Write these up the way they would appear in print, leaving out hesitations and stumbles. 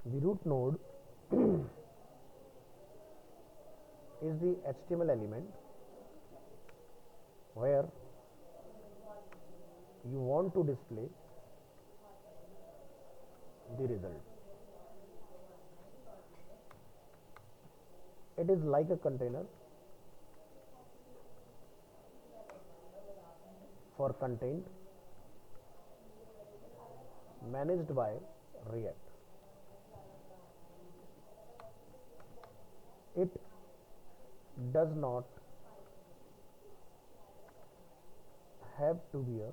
The root node is the HTML element where you want to display the result. It is like a container for content managed by React. It does not have to be a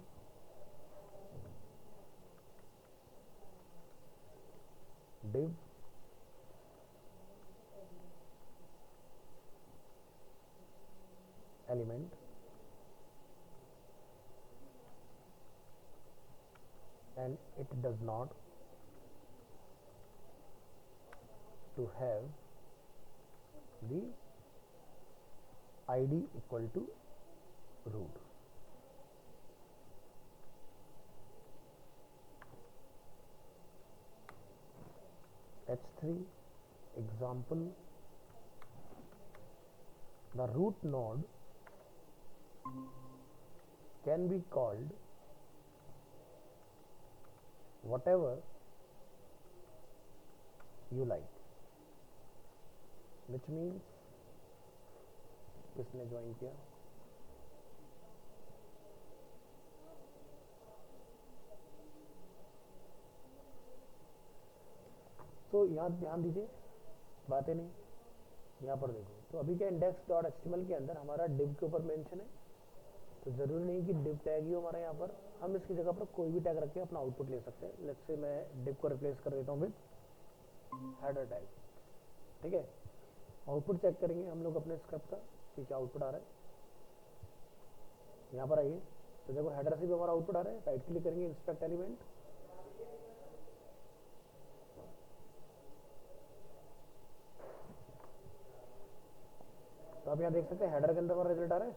div element, and it does not to have the id equal to root. H3 example, the root node can be called whatever you like, which means किसने join किया? तो यहाँ ध्यान दीजिए, बातें नहीं, यहाँ पर देखो। तो अभी क्या index.html के अंदर हमारा div के ऊपर मेंशन है, तो जरूरी नहीं कि div टैग ही हो हमारा यहाँ पर, हम इसकी जगह पर कोई भी टैग रख के अपना आउटपुट ले सकते हैं। लेट्स से मैं div को रिप्लेस कर देता हूँ विद हेडर टैग, ठीक है। आउटपुट चेक करेंगे हम लोग अपने स्क्रिप्ट का कि क्या आउटपुट आ रहा है। यहाँ पर आइए, तो देखो हेडर से भी हमारा आउटपुट आ रहा है। राइट क्लिक करेंगे, इंस्पेक्ट एलिमेंट, तो आप यहाँ देख सकते हैं हेडर के अंदर हमारा रिजल्ट आ रहा है।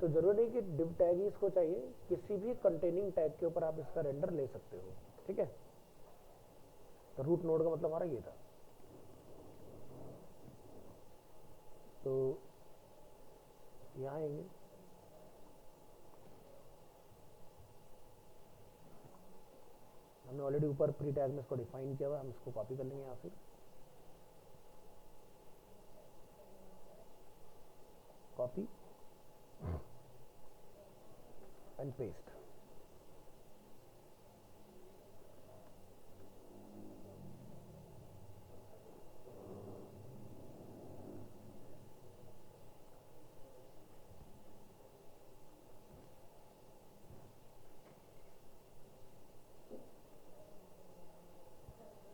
तो जरूरी नहीं कि div टैग ही इसको चाहिए, किसी भी कंटेनिंग टैग के ऊपर आप इसका रेंडर ले सकते हो, ठीक है। तो रूट नोड का मतलब हमारा ये था। तो यहाँ आएंगे, हमने ऑलरेडी ऊपर प्री टैग में इसको डिफाइन किया हुआ है, हम इसको कॉपी कर लेंगे यहाँ से, कॉपी एंड पेस्ट।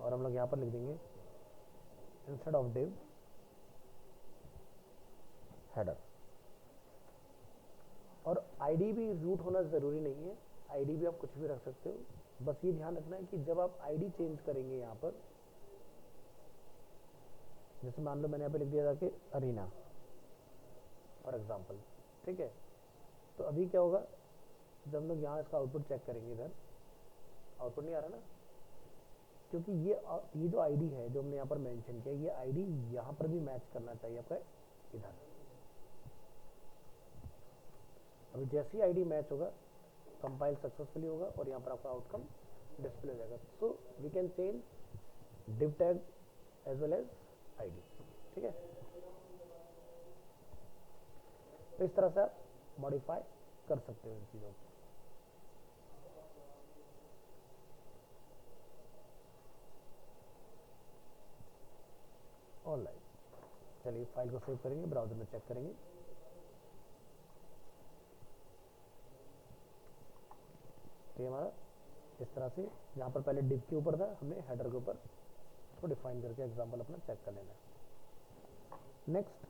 और हम लोग यहाँ पर लिख देंगे इंस्टेड ऑफ div हेडर। और आईडी भी रूट होना ज़रूरी नहीं है, आईडी भी आप कुछ भी रख सकते हो। बस ये ध्यान रखना है कि जब आप आईडी चेंज करेंगे यहाँ पर, जैसे मान लो मैंने यहाँ पे लिख दिया था कि अरीना फॉर एग्जांपल, ठीक है। तो अभी क्या होगा, जब हम लोग यहाँ इसका आउटपुट चेक करेंगे, इधर आउटपुट नहीं आ रहा ना, क्योंकि ये जो आईडी है जो हमने यहाँ पर मेंशन किया, ये आईडी यहाँ पर भी मैच करना चाहिए आपका इधर। अभी जैसे ही आईडी मैच होगा, कंपाइल सक्सेसफुली होगा और यहाँ पर आपका आउटकम डिस्प्ले हो जाएगा। So we can change div tag as well as ID, ठीक है। तो इस तरह से आप मॉडिफाई कर सकते हो इन चीज़ों को। ऑनलाइन चलिए फाइल को सेव करेंगे, ब्राउजर में चेक करेंगे। तो ये हमारा इस तरह से, यहाँ पर पहले div के ऊपर था, हमने हेडर के ऊपर इसको डिफाइन करके एग्जांपल अपना चेक कर लेना है। नेक्स्ट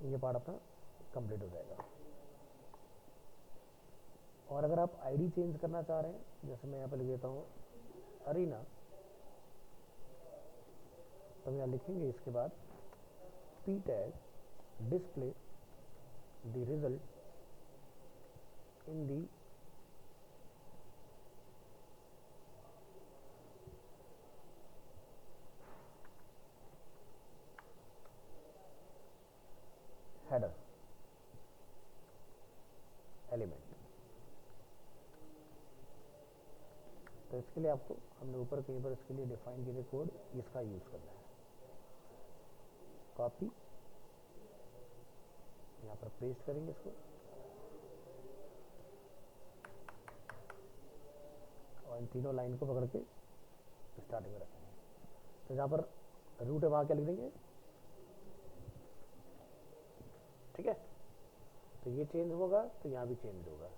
ये पार्ट अपना कंप्लीट हो जाएगा। और अगर आप आईडी चेंज करना चाह रहे हैं, जैसे मैं यहाँ पर लिख देता हूँ अरीना, तो हम यहाँ लिखेंगे इसके बाद p tag display the result in the header element. तो इसके लिए आपको हमने ऊपर कहीं पर इसके लिए डिफाइन किए कोड, इसका यूज करना है। कॉपी, यहाँ पर पेस्ट करेंगे इसको और इन तीनों लाइन को पकड़ के स्टार्टिंग में रखेंगे। तो जहाँ पर रूट है वहाँ क्या लिख देंगे, ठीक है। तो ये चेंज होगा तो यहाँ भी चेंज होगा।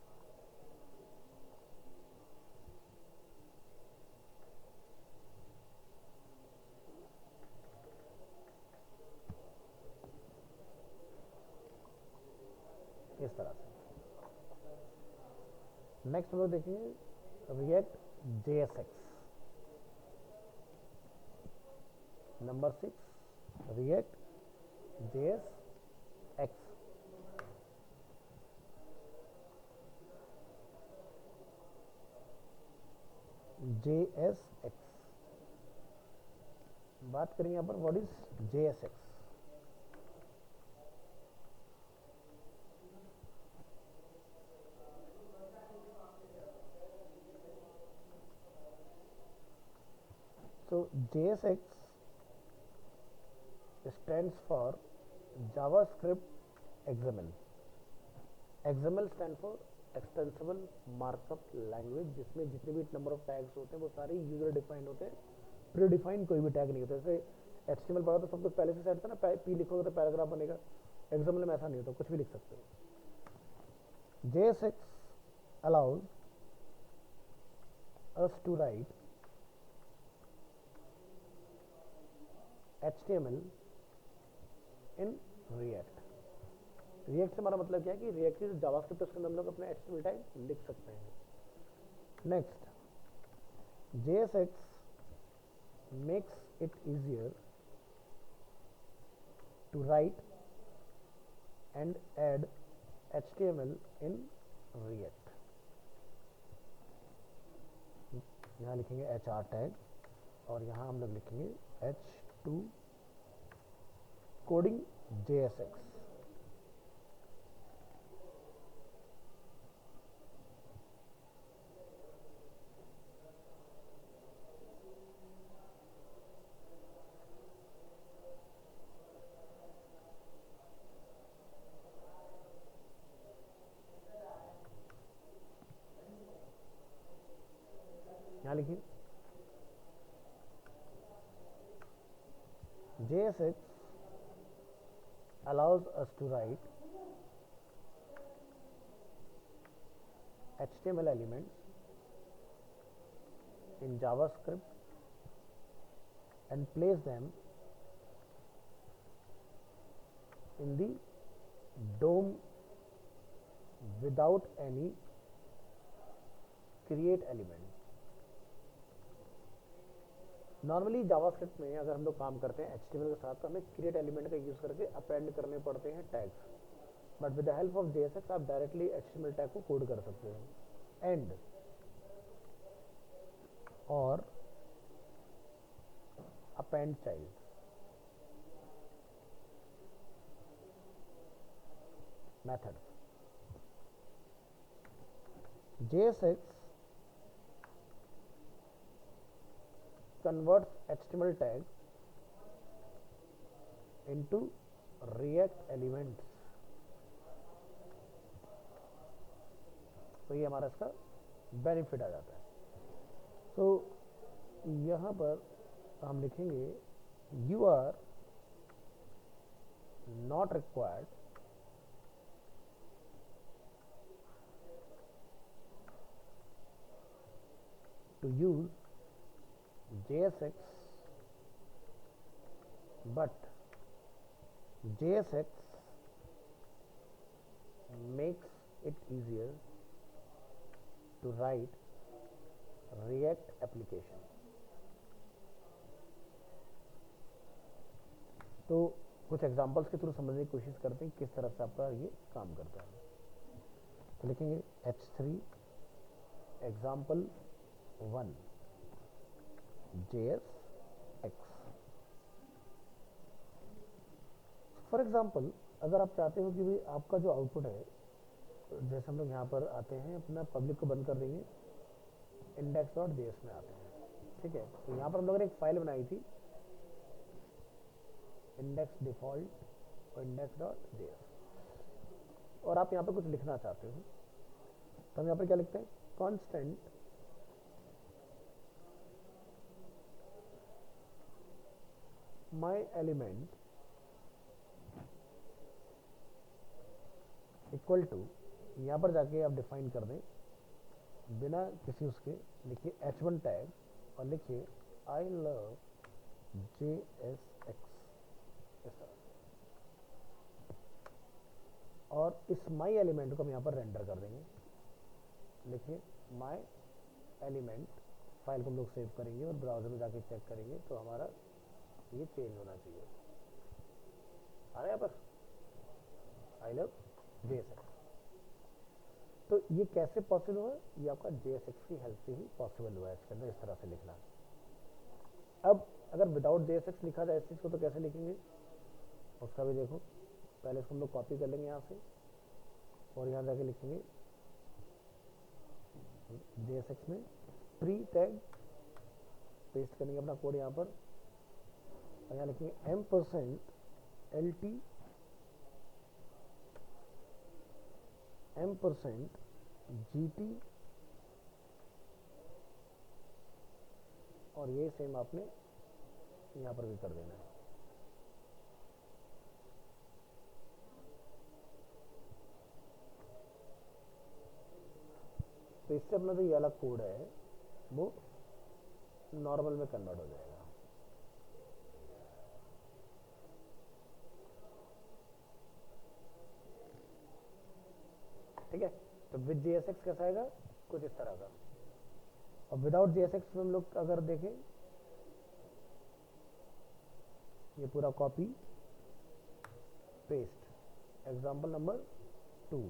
इस तरह से। नेक्स्ट हम लोग देखेंगे react JSX। Number 6 react JSX। JSX बात करेंगे यहाँ पर what is JSX। So JSX stands for JavaScript XML। XML stand for extensible markup language, जिसमें जितने भी नंबर ऑफ टैग्स होते हैं वो सारे यूजर डिफाइंड होते हैं, प्री डिफाइंड कोई भी टैग नहीं होता। जैसे HTML पढ़ा तो सब कुछ पहले से सेट था ना, P लिखोगे तो पैराग्राफ बनेगा। XML में ऐसा नहीं होता, कुछ भी लिख सकते हो। JSX allows us to write HTML in React। React से हमारा मतलब क्या है कि React की जो जावास्क्रिप्ट है उसके अंदर हम लोग अपने HTML टैग लिख सकते हैं। Next, JSX makes it easier to write and add HTML in React। यहाँ लिखेंगे HR टैग और यहाँ हम लोग लिखेंगे H2 कोडिंग JSX। यहाँ लिखिए JSX allows us to write HTML elements in JavaScript and place them in the DOM without any create element। Normally JavaScript में अगर हम लोग काम करते हैं HTML के साथ तो हमें क्रिएट एलिमेंट का यूज करके अपेंड करने पड़ते हैं tags, but with the help of JSX आप डायरेक्टली HTML टैग को कोड कर सकते हो। एंड और append child. Methods, JSX converts HTML tag into React elements। तो ये हमारा इसका बेनिफिट आ जाता है। तो यहाँ पर हम लिखेंगे you are not required to use JSX, but JSX makes it easier to write React application। तो कुछ एग्जांपल्स के थ्रू समझने की कोशिश करते हैं किस तरह से आपका ये काम करता है। तो लिखेंगे H3 example 1 JSX। For example, अगर आप चाहते हो कि भाई आपका जो आउटपुट है, जैसे हम लोग यहाँ पर आते हैं, अपना पब्लिक को बंद कर देंगे, index.js में आते हैं, ठीक है। तो यहाँ पर हम लोगों ने एक फाइल बनाई थी index default और index.js, और आप यहाँ पर कुछ लिखना चाहते हो, तो हम यहाँ पर क्या लिखते हैं, constant my element equal to, यहाँ पर जाके आप डिफाइन कर दें बिना किसी उसके, लिखिए h1 टैग और लिखिए आई लव JSX, और इस माई एलिमेंट को हम यहाँ पर रेंडर कर देंगे, लिखिए माई एलिमेंट। फाइल को हम लोग सेव करेंगे और ब्राउजर में जाके चेक करेंगे तो हमारा ये चेंज होना चाहिए। आ रहा है यहाँ पर आई लव JSX। तो ये कैसे पॉसिबल हुआ, ये आपका JSX की हेल्प से ही पॉसिबल हुआ है। इसके अंदर इस तरह से लिखना। अब अगर विदाउट JSX लिखा जाए इस चीज़ को तो कैसे लिखेंगे, उसका भी देखो। पहले इसको हम लोग कॉपी कर लेंगे यहाँ से और यहाँ जाके लिखेंगे JSX में प्री टैग, पेस्ट करेंगे अपना कोड यहाँ पर, और यहाँ लिखेंगे %GT, और ये सेम आपने यहाँ पर भी कर देना है। तो इससे अपना जो ये अलग कोड है वो नॉर्मल में कन्वर्ट हो जाएगा। ठीक है, तो विद JSX कैसा आएगा, कुछ इस तरह का। और विदाउट JSX में हम लोग अगर देखें, ये पूरा कॉपी पेस्ट, एग्जाम्पल नंबर 2,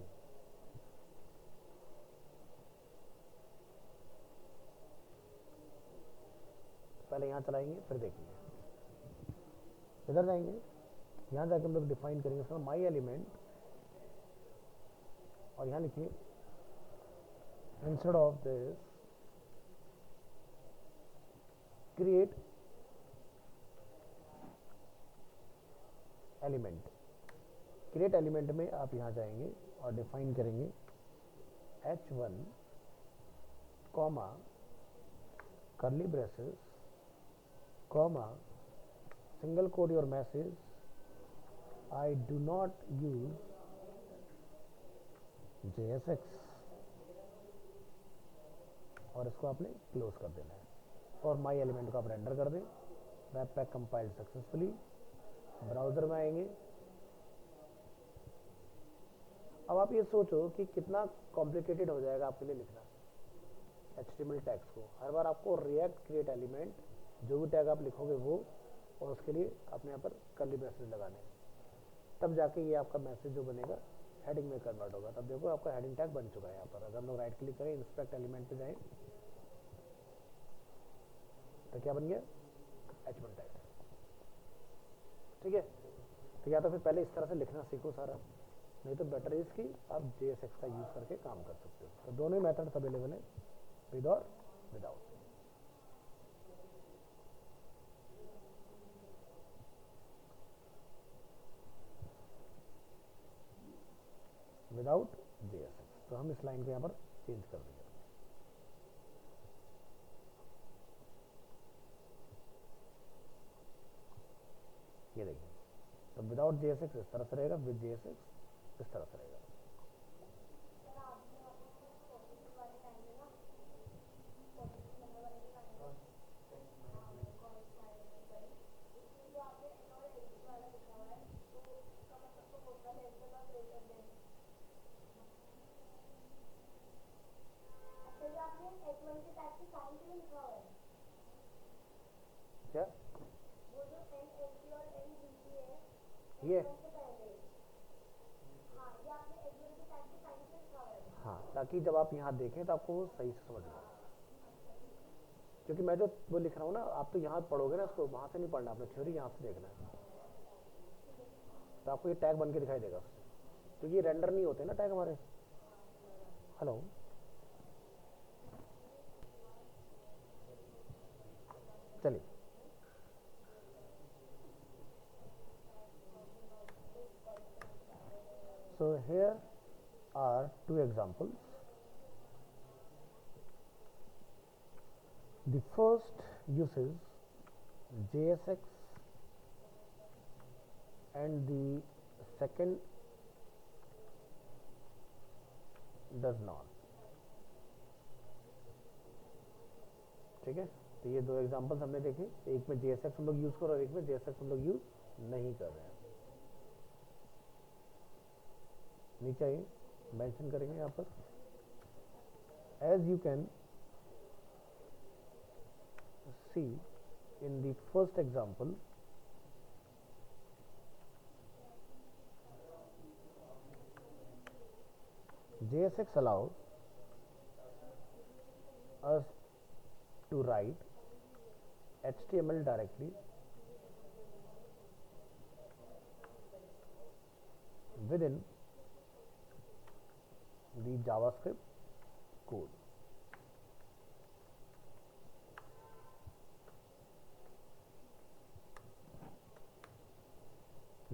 पहले यहाँ चलाएंगे फिर देखेंगे, इधर जाएंगे, यहाँ जाके हम लोग डिफाइन करेंगे इसमें माई एलिमेंट, और यहाँ लिखिए instead of this create element. Create element में आप यहाँ जाएंगे और डिफाइन करेंगे H1 कॉमा करली braces comma single code your message I do not use JSX, और इसको आपने क्लोज कर देना है। और माई एलिमेंट को आप रेंडर कर दें। Web pack compiled successfully. Browser में आएंगे। अब आप ये सोचो कि कितना कॉम्प्लिकेटेड हो जाएगा आपके लिए लिखना HTML टैग्स को। हर बार आपको रिएक्ट क्रिएट एलिमेंट, जो भी टैग आप लिखोगे वो, और उसके लिए आपने यहाँ पर कर्ली ब्रेसेस लगाने, तब जाके ये आपका मैसेज जो बनेगा हेडिंग में कन्वर्ट होगा। तब देखो आपका हेडिंग टैग बन चुका है यहाँ पर। अगर हम लोग राइट क्लिक करें, इंस्पेक्ट एलिमेंट पे जाएं, तो क्या बन गया, H1 टैग। ठीक है, तो या तो फिर पहले इस तरह से लिखना सीखो सारा, नहीं तो बेटर इज कि आप JSX का यूज करके काम कर सकते हो। तो दोनों ही मेथड्स अवेलेबल है, विद और विदाउट। Without JSX। तो हम इस लाइन को यहाँ पर चेंज कर देंगे। ये देखिए, तो विदाउट JSX इस तरह से रहेगा, विद JSX इस तरह से रहेगा। क्या ये, हाँ, ताकि जब आप यहाँ देखें तो आपको वो सही से समझ में आए। क्योंकि मैं जो वो लिख रहा हूँ ना, आप तो यहाँ पढ़ोगे ना उसको, वहाँ से नहीं पढ़ना, आपने थ्योरी यहाँ से देखना है, तो आपको ये टैग बन के दिखाई देगा उससे, क्योंकि ये रेंडर नहीं होते ना टैग हमारे। हेलो, चलिए so here are two examples. The first uses JSX and the second does not. ठीक है, तो ये दो एग्जांपल्स हमने देखे, एक में JSX हम लोग यूज कर रहे हैं और एक में JSX हम लोग यूज नहीं कर रहे हैं। नीचे आइए, मेंशन करेंगे यहाँ पर, as you can see in the first example, JSX allows us to write HTML directly within the JavaScript code.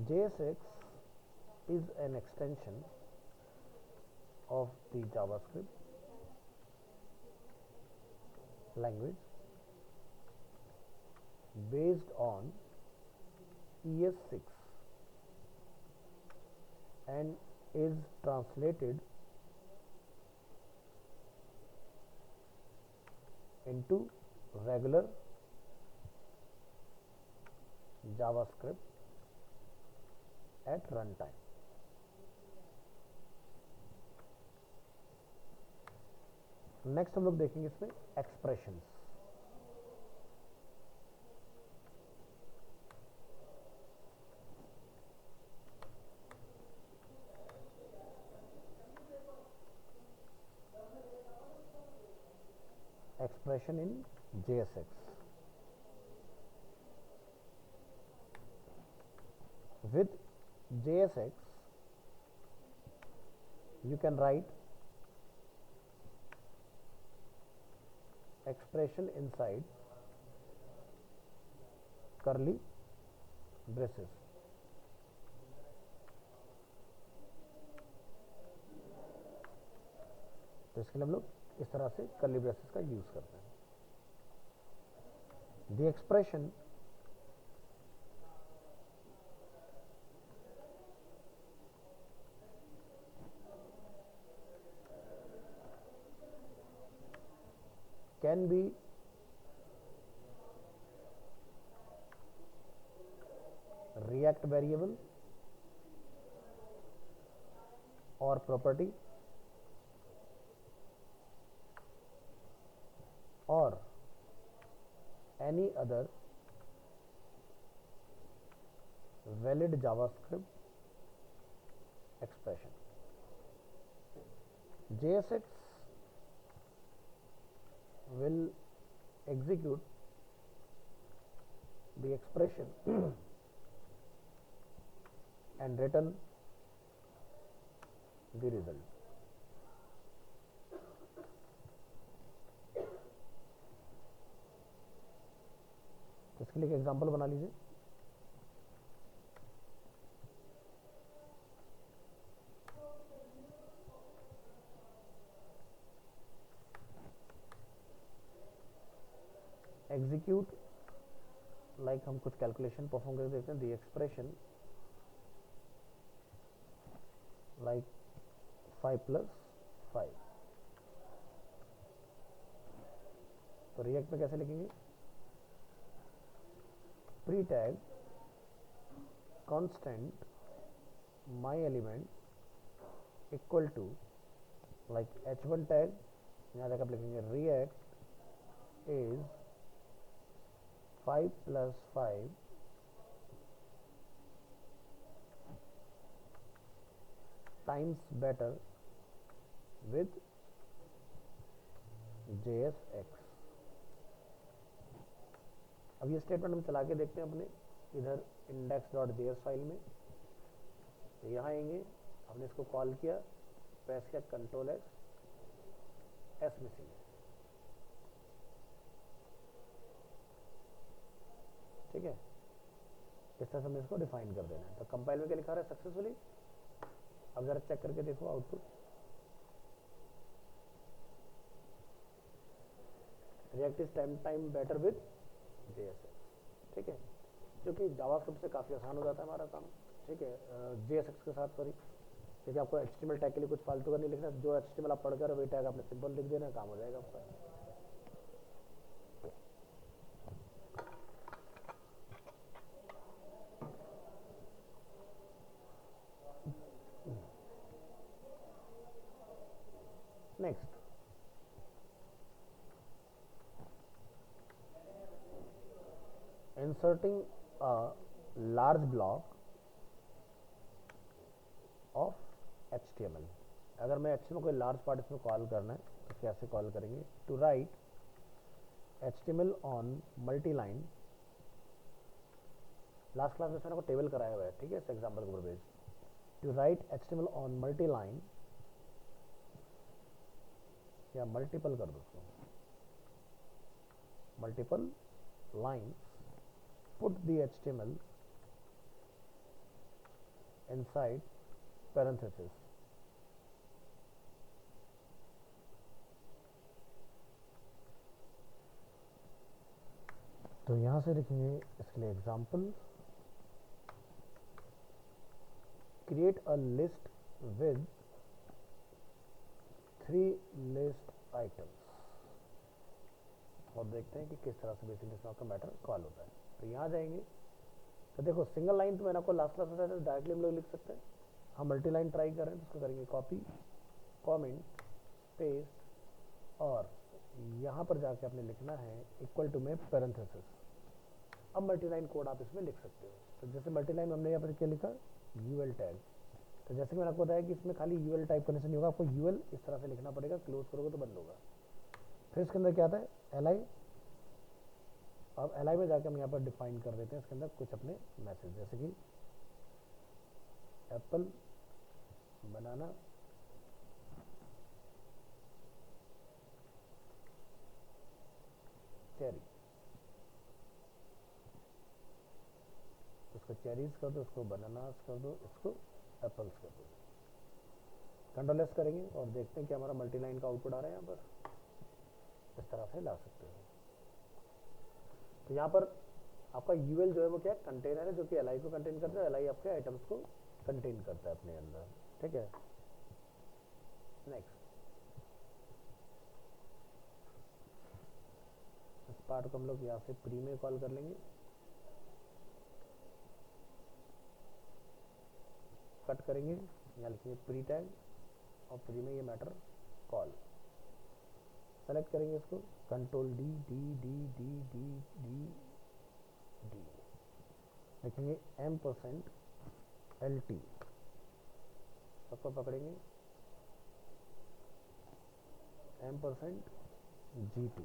JSX is an extension of the JavaScript language based on ES6 and is translated into regular JavaScript at runtime. Next हम लोग देखेंगे इसमें expressions. Expression in JSX. With JSX, you can write expression inside curly braces. तो इसके लिए हम लोग इस तरह से कर्ली ब्रेसेस का यूज करते हैं। The expression can be React variable or property or any other valid JavaScript expression. JSX will execute the expression and return the result. इसके लिए एक एग्जांपल बना लीजिए। एग्जीक्यूट लाइक हम कुछ कैलकुलेशन परफॉर्म करके देखते हैं। The expression like 5 + 5। तो रिएक्ट में कैसे लिखेंगे? Pre tag constant my element equal to like h1 tag, यहाँ तक आप लिखेंगे React is 5 + 5 times better with JSX। अब ये स्टेटमेंट हम चला के देखते हैं अपने इधर index.js फाइल में। तो यहाँ आएंगे, हमने इसको कॉल किया, प्रेस किया कंट्रोल एस, एस मिसिंग है, ठीक है। इस तरह से हमें इसको डिफाइन कर देना है। तो कंपाइल में क्या लिखा रहा है, सक्सेसफुली। अब जरा चेक करके देखो output, react is time better with JSX, ठीक है, जो कि जावास्क्रिप्ट से काफ़ी आसान हो जाता है हमारा काम, ठीक है, JSX के साथ। सॉरी, क्योंकि आपको HTML टैग के लिए कुछ फालतू का नहीं लिखना, जो HTML आप पढ़कर वही टैग आपने सिंपल लिख देना, काम हो जाएगा आपका। Next, inserting a large block of HTML। अगर मैं HTML कोई लार्ज पार्ट इसमें कॉल करना है तो कैसे कॉल करेंगे, to write HTML on multi line. Last class में मैंने को टेबल कराया हुआ है, ठीक है, इस एग्जाम्पल के ऊपर based. To write HTML on multi line, या मल्टीपल कर दो उसको, multiple lines, put the HTML inside parenthesis। तो यहां से लिखेंगे इसके लिए example, create a list with 3 list items, और देखते हैं कि किस तरह से बेसिकली इसमें आपका मैटर कॉल होता है। तो यहाँ जाएंगे, तो देखो सिंगल लाइन तो मैंने आपको लास्ट क्लास में बताया था, डायरेक्टली हम लोग लिख सकते हैं। हम मल्टी लाइन ट्राई कर रहे हैं, तो उसको करेंगे कॉपी, कमेंट, पेस्ट, और यहाँ पर जाके आपने लिखना है इक्वल टू में पैरेंथेसिस। अब मल्टी लाइन कोड आप इसमें लिख सकते हो। तो जैसे मल्टी लाइन हमने यहाँ पर क्या लिखा, यूएल टैग। तो जैसे कि मैंने आपको बताया कि इसमें खाली यूएल टाइप करने से नहीं होगा, आपको यूएल इस तरह से लिखना पड़ेगा, क्लोज करोगे तो बंद होगा। फिर इसके अंदर क्या आता है, एलआई। अब एलआई में जाकर हम यहाँ पर डिफाइन कर देते हैं इसके अंदर कुछ अपने मैसेज, जैसे कि एप्पल, बनाना, चेरी। इसको चेरीज कर दो, इसको बनानास कर दो, इसको एप्पल्स कर दो। कंट्रोल एस करेंगे और देखते हैं कि हमारा मल्टी लाइन का आउटपुट आ रहा है। यहाँ पर इस तरह से ला सकते हो। तो यहाँ पर आपका यूएल जो है वो क्या है, कंटेनर है, जो कि एलआई को कंटेन करता है, एलआई आपके आइटम्स को कंटेन करता है अपने अंदर, ठीक है। नेक्स्ट, इस पार्ट को हम लोग यहाँ से प्री में कॉल कर लेंगे, कट करेंगे, यहाँ लिखेंगे प्री टैग, और प्री में ये मैटर कॉल सेलेक्ट करेंगे, इसको control D D D D D D D, लिखेंगे %LT, सबको पकड़ेंगे %GT,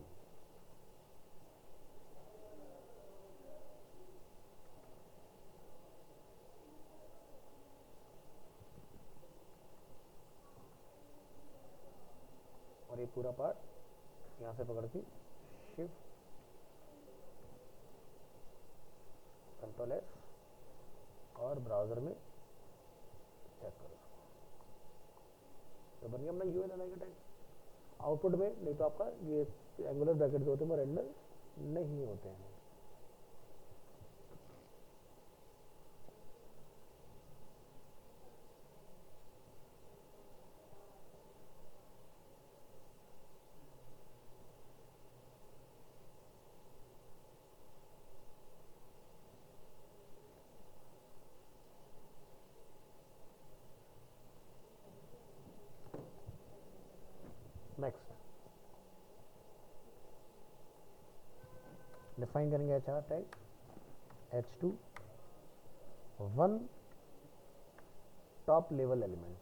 और ये पूरा पार्ट यहाँ से पकड़ के शिफ्ट कंट्रोल एस, और ब्राउजर में चेक करो। तो बन गया अपना यूएल एलआई का टैग आउटपुट में। नहीं तो आपका ये एंगुलर ब्रैकेट जो होते हैं वो रेंडर नहीं होते हैं। नेक्स्ट, डिफाइन करेंगे HR tag H2 1 top level element.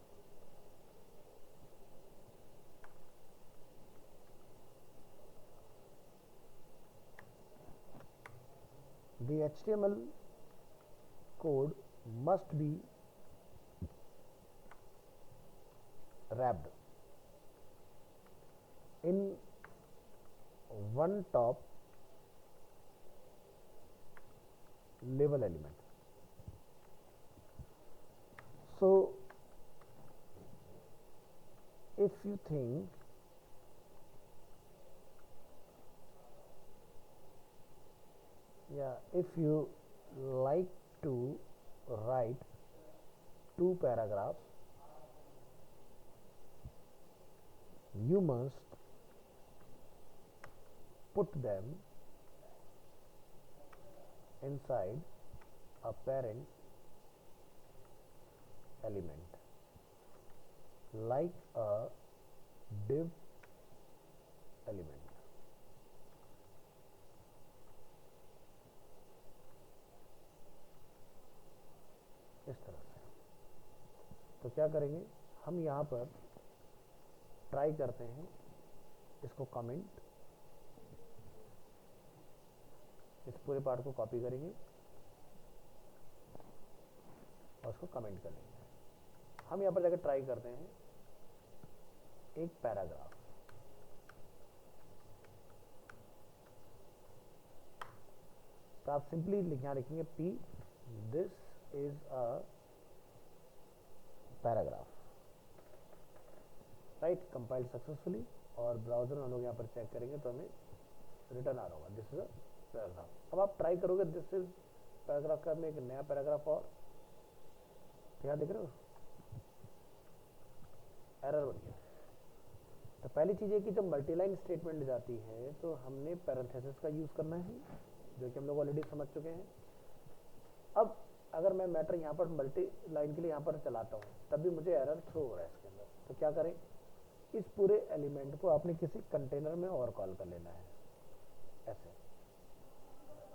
The HTML code must be wrapped in one top level element. So if you think if you like to write two paragraphs, you must put them inside a parent element like a div element. इस तरह से तो क्या करेंगे हम यहाँ पर try करते हैं इसको कमेंट, इस पूरे पार्ट को कॉपी करेंगे और उसको कमेंट कर लेंगे। हम यहाँ पर जाकर ट्राई करते हैं एक पैराग्राफ, तो आप सिंपली यहाँ लिखेंगे P, this is a paragraph, right, compiled successfully, और ब्राउजर में हम लोग यहाँ पर चेक करेंगे तो हमें रिटर्न आ रहा होगा दिस इज अ पैराग्राफ। अब आप ट्राई करोगे दिस इज पैराग्राफ का में एक नया पैराग्राफ और यहाँ देख रहे हो एरर बन गया। तो पहली चीज है कि जब मल्टीलाइन स्टेटमेंट जाती है तो हमने पैरेंथेसिस का यूज करना है, जो कि हम लोग ऑलरेडी समझ चुके हैं। अब अगर मैं मैटर यहाँ पर मल्टी लाइन के लिए यहाँ पर चलाता हूँ तब भी मुझे एरर थ्रो हो रहा है इसके अंदर, तो क्या करें, इस पूरे एलिमेंट को आपने किसी कंटेनर में और कॉल कर लेना है ऐसे।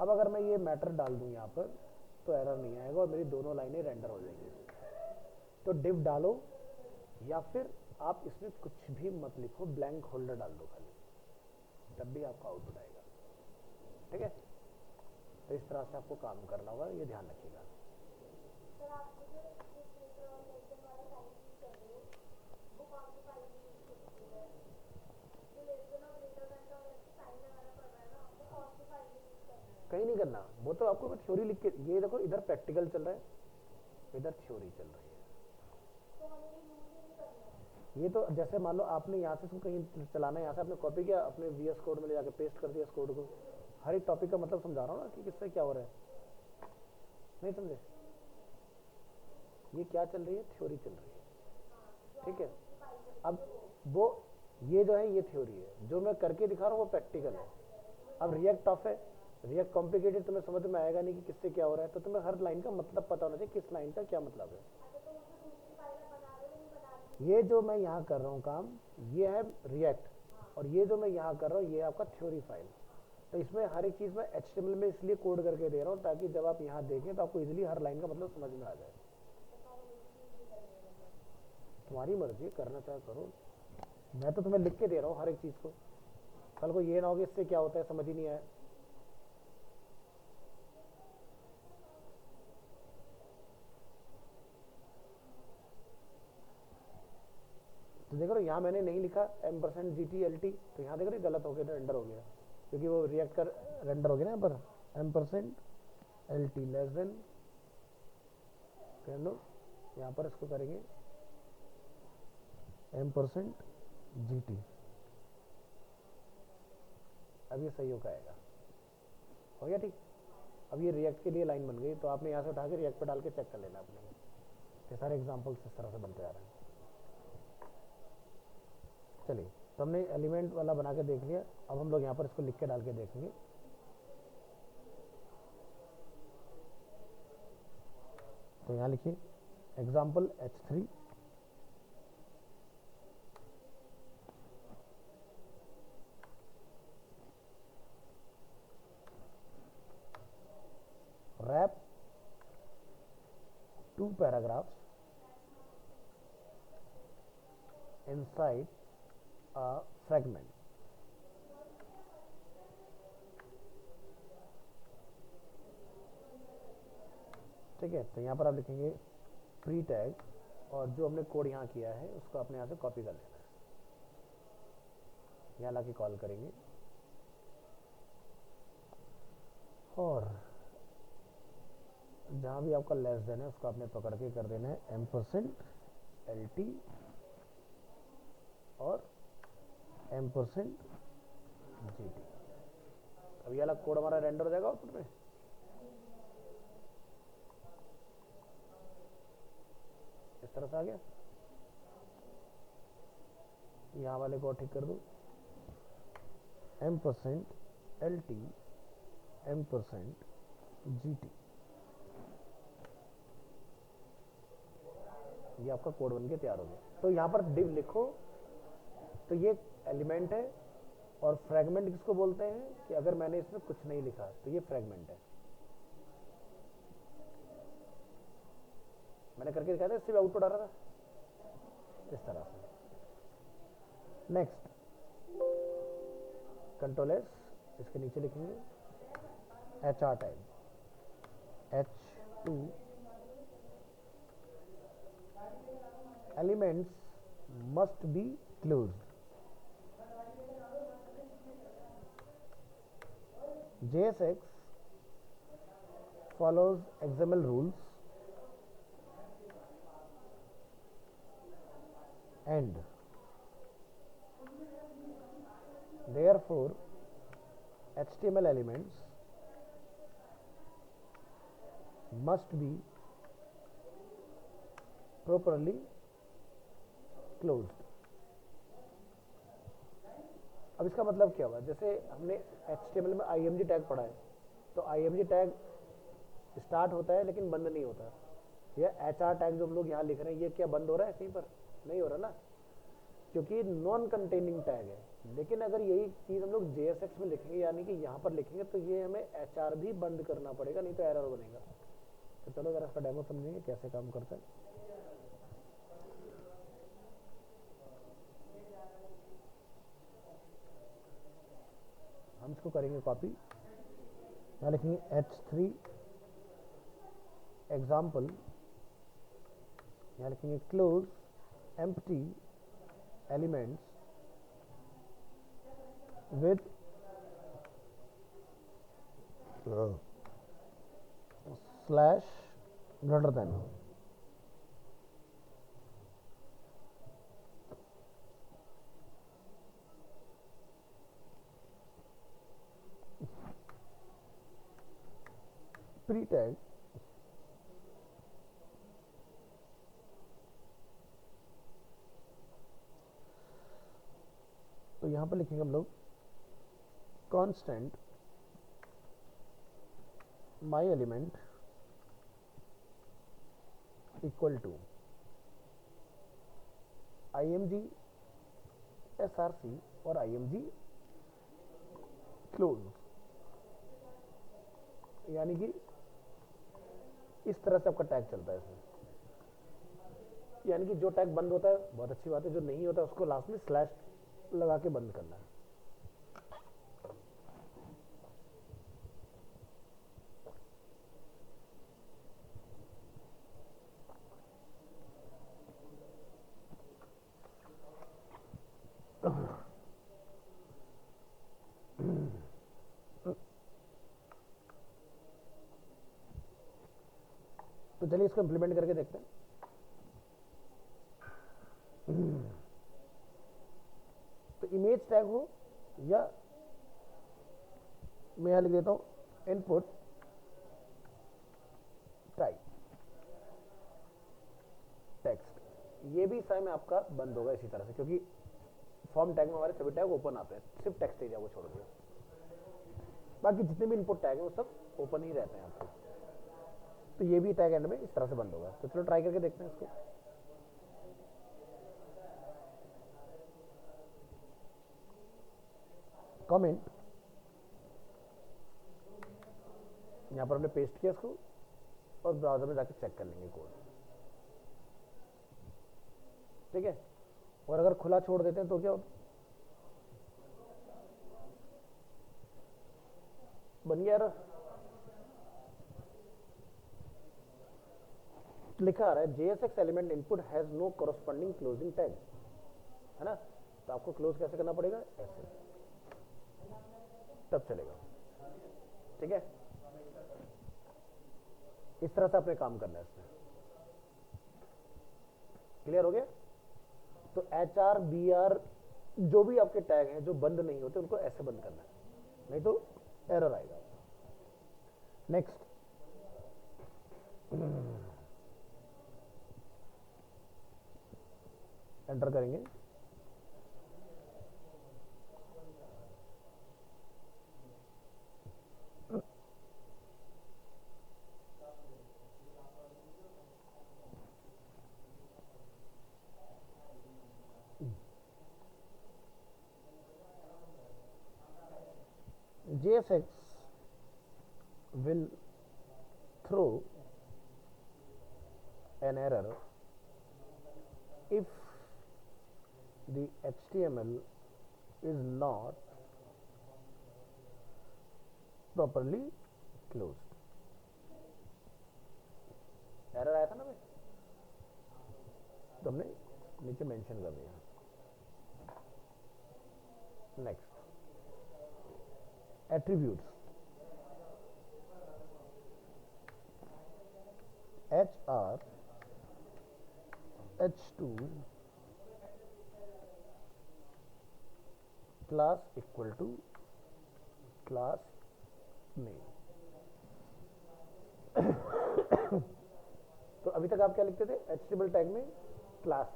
अब अगर मैं ये मैटर डाल दूं यहाँ पर तो एरर नहीं आएगा और मेरी दोनों लाइनें रेंडर हो जाएंगी। तो डिव डालो या फिर आप इसमें कुछ भी मत लिखो, ब्लैंक होल्डर डाल दो खाली, तब भी आपका आउटपुट आएगा। ठीक है, तो इस तरह से आपको काम करना होगा, ये ध्यान रखिएगा। कहीं नहीं करना, वो तो आपको थ्योरी लिख के, ये देखो इधर प्रैक्टिकल चल रहा है, इधर थ्योरी चल रही है। ये तो जैसे मान लो आपने यहाँ से इसको कहीं चलाना है, यहाँ से आपने कॉपी किया, अपने VS कोड में ले जाके पेस्ट कर दिया इस कोड को। हर एक टॉपिक का मतलब समझा रहा हूँ ना कि किससे क्या हो रहा है, नहीं समझे? ये क्या चल रही है, थ्योरी चल रही है। ठीक है, अब वो ये जो है ये थ्योरी है, जो मैं करके दिखा रहा हूँ वो प्रैक्टिकल है। अब रिएक्ट टफ है, रिएक्ट कॉम्प्लिकेटेड, तुम्हें समझ में आएगा नहीं कि किससे क्या हो रहा है, तो तुम्हें हर लाइन का मतलब पता होना चाहिए, किस लाइन का क्या मतलब है। ये जो मैं यहाँ कर रहा हूँ काम, ये है रिएक्ट, और ये जो मैं यहाँ कर रहा हूँ ये आपका थ्योरी फाइल। तो इसमें हर एक चीज़ में HTML में इसलिए कोड करके दे रहा हूँ ताकि जब आप यहाँ देखें तो आपको इजीली हर लाइन का मतलब समझ में आ जाए। तुम्हारी मर्जी, करना चाहे करो, मैं तो तुम्हें लिख के दे रहा हूँ हर एक चीज़ को, कल को ये ना हो कि इससे क्या होता है समझ ही नहीं आया। तो देख रहे हो यहाँ मैंने नहीं लिखा %GTLT, तो यहाँ देख रहे गलत हो गया, रेंडर हो गया, क्योंकि वो रिएक्ट कर रेंडर हो गया ना यहाँ पर %LT लेस देन कर लो, यहाँ पर इसको करेंगे %GT। अब ये सही होकर आएगा, हो गया ठीक। अब ये रिएक्ट के लिए लाइन बन गई, तो आपने यहाँ से उठा के रिएक्ट पे डाल के चेक कर लेना अपने। ये सारे एग्जाम्पल्स इस तरह से बनते आ रहे हैं। चलिए, तो हमने एलिमेंट वाला बना के देख लिया, अब हम लोग यहाँ पर इसको लिख के डाल के देखेंगे। तो यहाँ लिखिए example H3, wrap 2 paragraphs inside a fragment। ठीक है, तो यहाँ पर आप लिखेंगे प्री टैग और जो हमने कोड यहाँ किया है उसको अपने यहाँ से कॉपी कर लेना है, यहाँ ला के कॉल करेंगे और जहाँ भी आपका लेस देन है उसको आपने पकड़ के कर देना है %LT और %GT। अब ये वाला कोड हमारा रेंडर हो जाएगा आउटपुट में। इस तरह से आ गया। यहाँ वाले को ठीक कर दो, %LT %GT। ये आपका कोड बन के तैयार हो गया। तो यहाँ पर div लिखो तो ये एलिमेंट है, और फ्रेगमेंट किसको बोलते हैं कि अगर मैंने इसमें कुछ नहीं लिखा तो ये फ्रेगमेंट है। मैंने करके दिखाया था, इससे भी आउटपुट आ रहा था इस तरह से। नेक्स्ट कंट्रोल एस, इसके नीचे लिखेंगे HR tag H2 elements must be closed. JSX follows XML rules and therefore HTML elements must be properly closed. अब इसका मतलब क्या हुआ, जैसे हमने HTML में IMG टैग पढ़ा है, तो IMG टैग स्टार्ट होता है लेकिन बंद नहीं होता। या HR टैग जो हम लोग यहाँ लिख रहे हैं, ये क्या बंद हो रहा है कहीं पर? नहीं हो रहा ना, क्योंकि नॉन कंटेनिंग टैग है। लेकिन अगर यही चीज़ हम लोग JSX में लिखेंगे, यानी कि यहाँ पर लिखेंगे, तो ये हमें HR भी बंद करना पड़ेगा, नहीं तो एरर बनेगा। तो चलो जरा इसका डेमो समझेंगे कैसे काम करता है। हम इसको करेंगे कॉपी, यहाँ लिखेंगे H3 एग्जाम्पल, यहाँ लिखेंगे close empty elements with slash greater than. Pre tag तो यहां पर लिखेंगे हम लोग constant my element equal to IMG SRC और IMG क्लोज। यानी कि इस तरह से आपका टैग चलता है इसमें। यानी कि जो टैग बंद होता है बहुत अच्छी बात है, जो नहीं होता उसको लास्ट में स्लैश लगा के बंद करना है। तो चलिए इसको इंप्लीमेंट करके देखते हैं। तो इमेज टैग हो या मैं यहां लिख देता हूं इनपुट टाइप टेक्स्ट, ये भी समय में आपका बंद होगा इसी तरह से, क्योंकि फॉर्म टैग में हमारे सभी टैग ओपन आते हैं, सिर्फ टेक्स्ट एरिया को छोड़ दिया। बाकी जितने भी इनपुट टैग हैं वो सब ओपन ही रहते हैं आपके। तो ये भी टैग एंड में इस तरह से बंद होगा। तो चलो ट्राई करके देखते हैं इसको। कमेंट, यहां पर हमने पेस्ट किया इसको और ब्राउजर में जाके चेक कर लेंगे कोड, ठीक है। और अगर खुला छोड़ देते हैं तो क्या होता, बन गया एरर। लिखा आ रहा है JSX element input has no corresponding closing tag, है ना, तो आपको क्लोज कैसे करना पड़ेगा, ऐसे, तब चलेगा, ठीक है। इस तरह से आपने काम करना है इसमें, क्लियर हो गया। तो HR BR जो भी आपके टैग हैं जो बंद नहीं होते उनको ऐसे बंद करना है, नहीं तो एरर आएगा। नेक्स्ट, एंटर करेंगे, JSX will throw an error if the HTML is not properly closed। Error आया था ना भाई, तो हमने नीचे मेंशन कर दिया। Next, attributes, HR H2 class equal to class name. तो अभी तक आप क्या लिखते थे HTML टैग में, क्लास,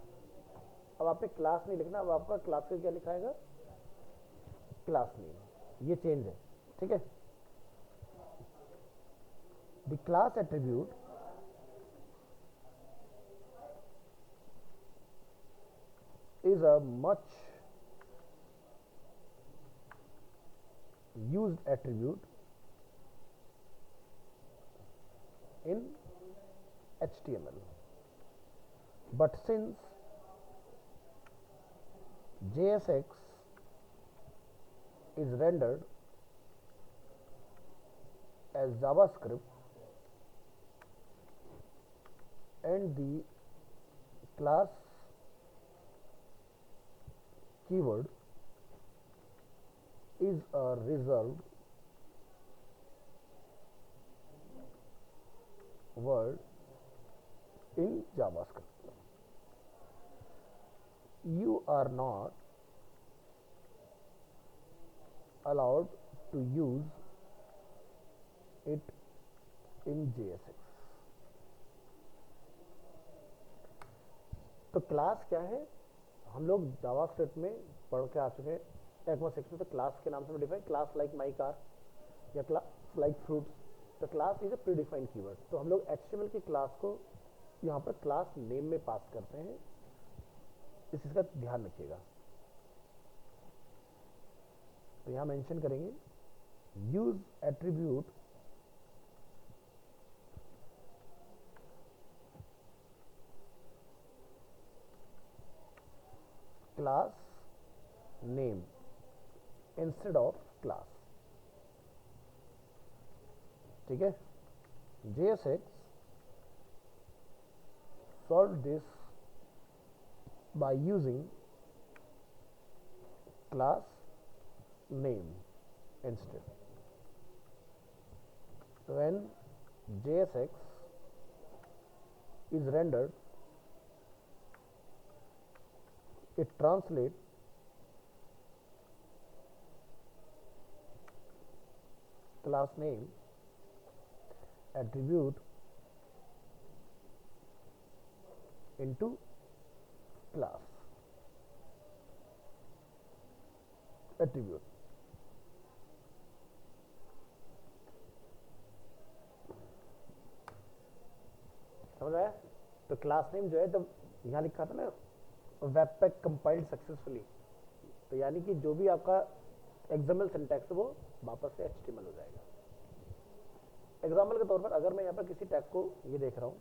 अब आपने क्लास नहीं लिखना, अब आपका क्लास का क्या लिखाएगा, क्लास नेम, ये चेंज है, ठीक है। The class attribute is a much used attribute in HTML, but since JSX is rendered as JavaScript and the class keyword is a reserved word in JavaScript, you are not allowed to use it in JSX। तो class क्या है, हम लोग JavaScript में पढ़ के आ चुके हैं ECMA 6 में। तो क्लास के नाम से define, class like my car या क्लास लाइक फ्रूट्स, तो class is a pre defined keyword. तो हम लोग HTML की क्लास को यहाँ पर क्लास नेम में पास करते हैं, इस चीज का ध्यान रखिएगा। तो यहाँ मेंशन करेंगे use attribute class name instead of class, ठीक है। JSX solve this by using class name instead। When JSX is rendered, it translates class name attribute into class attribute। समझ आया। तो क्लास नेम जो है, जब यहाँ लिखा था ना वेबपैक कंपाइल्ड सक्सेसफुली, तो यानी कि जो भी आपका XML सिंटैक्स है वो वापस से HTML हो जाएगा। एग्जाम्पल के तौर पर अगर मैं यहाँ पर किसी टैग को ये देख रहा हूँ,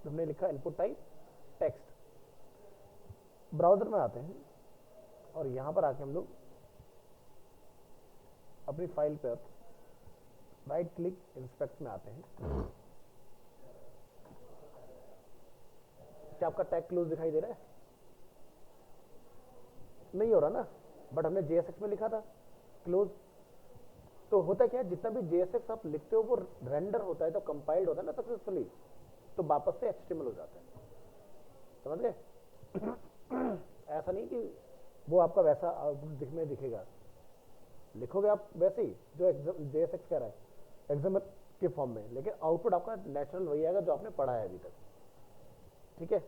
तो हमने लिखा इनपुट टाइप टेक्स्ट, ब्राउजर में आते हैं और यहाँ पर आके हम लोग अपनी फाइल पर राइट क्लिक इंस्पेक्ट में आते हैं क्या आपका टैग क्लोज दिखाई दे रहा है? नहीं हो रहा ना, बट हमने JSX में लिखा था क्लोज। तो होता क्या है, जितना भी JSX आप लिखते हो वो रेंडर होता है, तो कंपाइल्ड होता है ना सक्सेसफुली, तो वापस से HTML हो जाता है, समझ गए? ऐसा नहीं कि वो आपका वैसा आउटपुट में दिखेगा, लिखोगे आप वैसे ही जो JSX कह रहा है XML के फॉर्म में, लेकिन आउटपुट आपका नेचुरल वही आएगा जो आपने पढ़ा है अभी तक। ठीक है,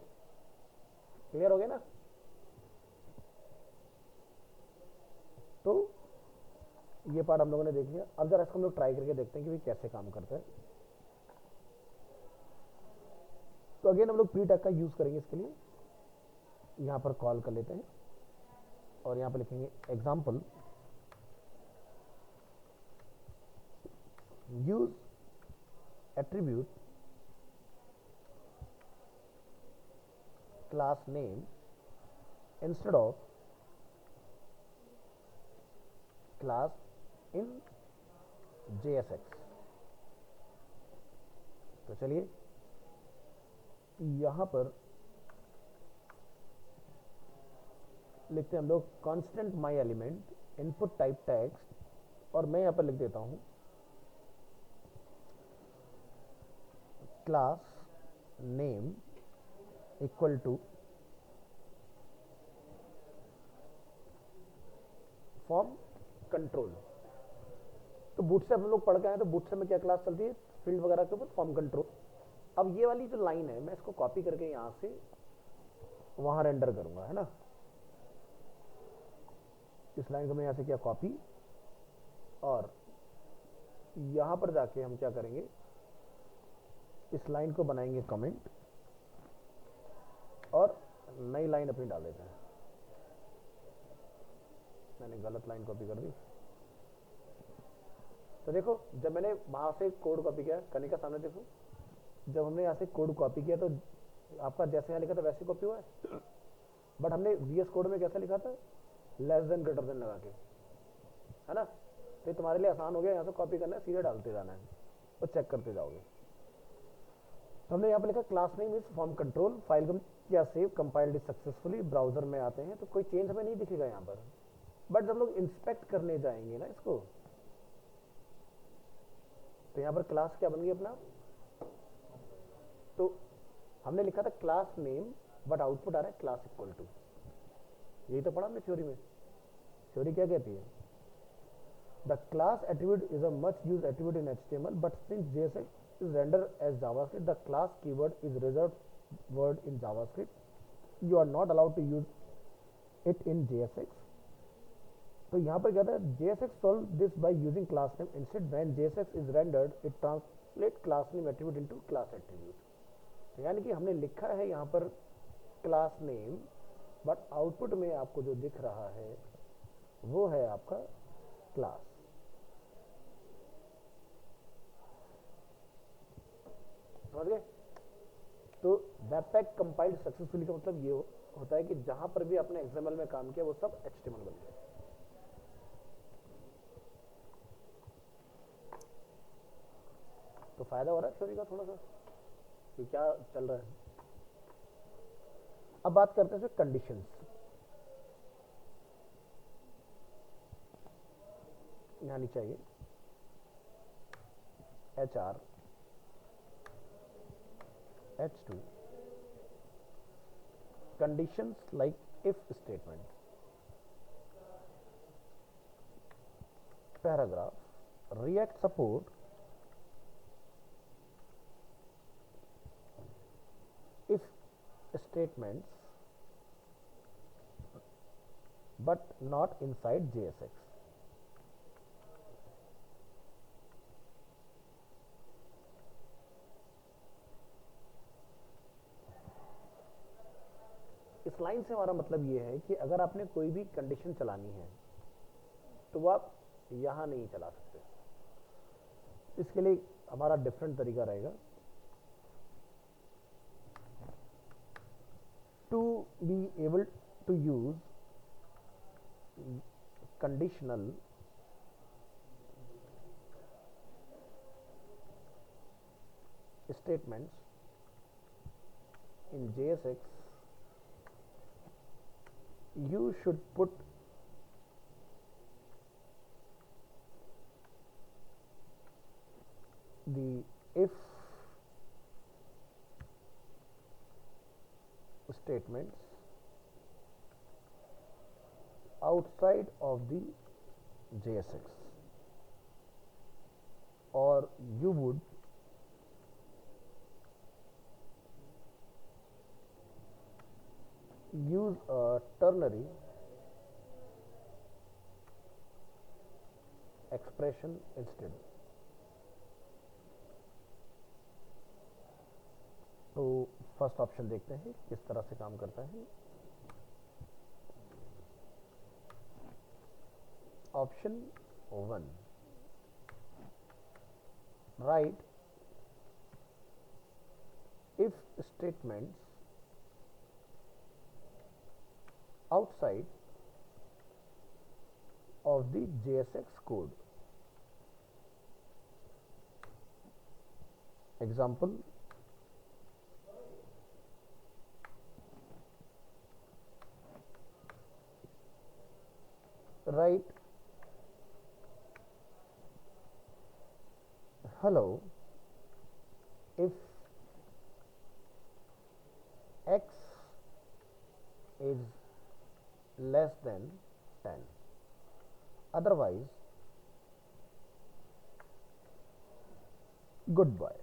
क्लियर हो गया ना? तो ये पार्ट हम लोगों ने देख लिया। अब जरा इसको हम लोग ट्राई करके देखते हैं कि भाई कैसे काम करता है। तो अगेन हम लोग प्री टैग का यूज करेंगे इसके लिए। यहां पर कॉल कर लेते हैं और यहां पर लिखेंगे example use attribute class name instead of class in JSX। तो चलिए यहां पर लिखते हैं हम लोग constant my element input type text, और मैं यहां पर लिख देता हूं class name equal to form control. तो बूटस्ट्रैप हम लोग पढ़ के आए, तो बूटस्ट्रैप में क्या क्लास चलती है? फील्ड वगैरह के ऊपर फॉर्म कंट्रोल। अब ये वाली जो लाइन है मैं इसको कॉपी करके यहां से वहां रेंडर करूंगा, है ना? इस लाइन को मैं यहां से किया कॉपी, और यहां पर जाके हम क्या करेंगे, इस लाइन को बनाएंगे कमेंट और नई लाइन अपनी डाल देते हैं। मैंने गलत लाइन कॉपी कर दी। तो देखो जब मैंने वहां से कोड कॉपी किया, कनिका सामने देखो, जब हमने यहाँ से कोड कॉपी किया तो आपका जैसे यहाँ लिखा था वैसे कॉपी हुआ है, बट हमने VS कोड में कैसा लिखा था? लेस देन ग्रेटर देन लगा के, है ना? तो तुम्हारे लिए आसान हो गया, यहाँ से कॉपी करना है, सीधे डालते जाना है और चेक करते जाओगे। तो हमने यहाँ पे लिखा class name is form control, file को क्या save, compiled is successfully. Browser में आते हैं तो कोई चेंज हमें नहीं दिखेगा यहाँ पर, बट जब लोग इंस्पेक्ट करने जाएंगे ना इसको, तो यहाँ पर क्लास क्या बन गई अपना? तो हमने लिखा था क्लास नेम, बट आउटपुट आ रहा है क्लास इक्वल टू। यही तो पढ़ा हमने थ्योरी में। थ्योरी क्या कहती है? The class attribute is a much use attribute in HTML, but since JSX is rendered as JavaScript, the class keyword is reserved word in JavaScript. You are not allowed to use it in JSX. तो यहाँ पर क्या था? JSX solve this by using class name instead. When JSX is rendered, it translate class name attribute into class attribute. यानी कि हमने लिखा है यहाँ पर क्लास नेम, बट आउटपुट में आपको जो दिख रहा है वो है आपका क्लास। समझ गए? तो वेबपैक कंपाइल्ड सक्सेसफुली का मतलब ये होता है कि जहां पर भी आपने XML में काम किया वो सब HTML बन गया। तो फायदा हो रहा है थ्योरी का थोड़ा सा कि क्या चल रहा है। अब बात करते हैं कंडीशंस। यहां नीचे आइए, HR H2 conditions like if statement, paragraph React support if statements but not inside JSX. इस लाइन से हमारा मतलब ये है कि अगर आपने कोई भी कंडीशन चलानी है तो वो आप यहां नहीं चला सकते। इसके लिए हमारा डिफरेंट तरीका रहेगा। To be able to use conditional statements in JSX you should put the if statements outside of the JSX, or you would use a ternary expression instead. तो फर्स्ट ऑप्शन देखते हैं किस तरह से काम करता है. Option 1, right if statements outside of the JSX code. Example, write hello if x is less than 10, otherwise goodbye.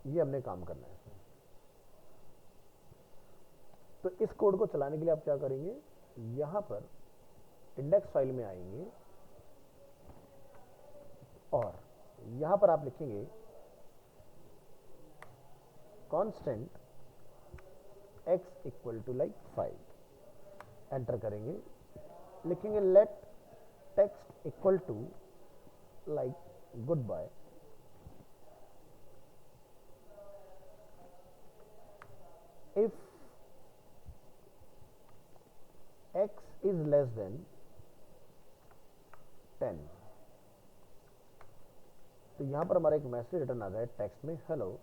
ये हमने काम करना है इसमें. तो इस कोड को चलाने के लिए आप क्या करेंगे, यहां पर इंडेक्स फाइल में आएंगे और यहां पर आप लिखेंगे constant x equal to like 5, enter करेंगे, लिखेंगे let text equal to like goodbye, if x is less than 10. तो यहां पर हमारा एक मैसेज रिटर्न आ गया टेक्स्ट में हेलो,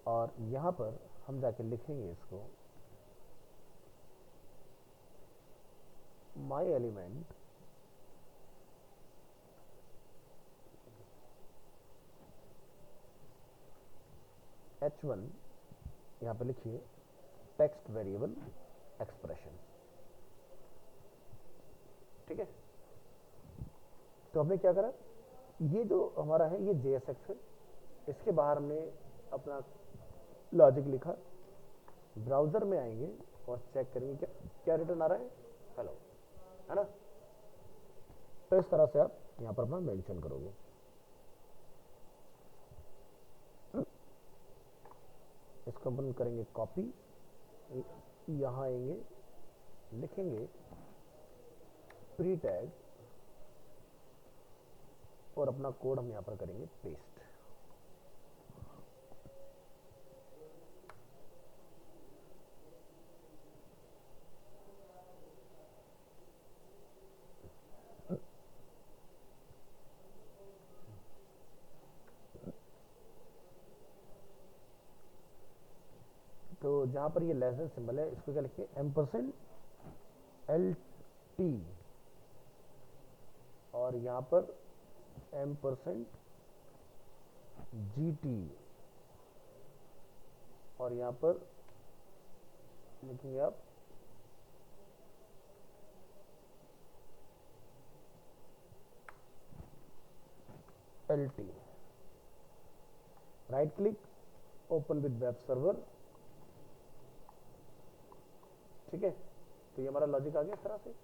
और यहां पर हम जाके लिखेंगे इसको माई एलिमेंट h1, यहां पर लिखिए टेक्स्ट वेरिएबल एक्सप्रेशन. ठीक है, तो हमने क्या करा, ये जो हमारा है ये JSX है, इसके बाहर हमने अपना लॉजिक लिखा. ब्राउजर में आएंगे और चेक करेंगे क्या क्या रिटर्न आ रहा है, हेलो, है ना. तो इस तरह से आप यहां पर अपना मेंशन करोगे. इसको अपन करेंगे कॉपी, यहां आएंगे, लिखेंगे प्री टैग और अपना कोड हम यहां पर करेंगे पेस्ट. तो जहां पर ये लेस देन सिंबल है, इसको क्या लिखिए %LT, और यहां पर %GT, और यहां पर लिखेंगे आप LT. Right click, open with web server. ठीक है, तो ये हमारा लॉजिक आ गया इस तरह से.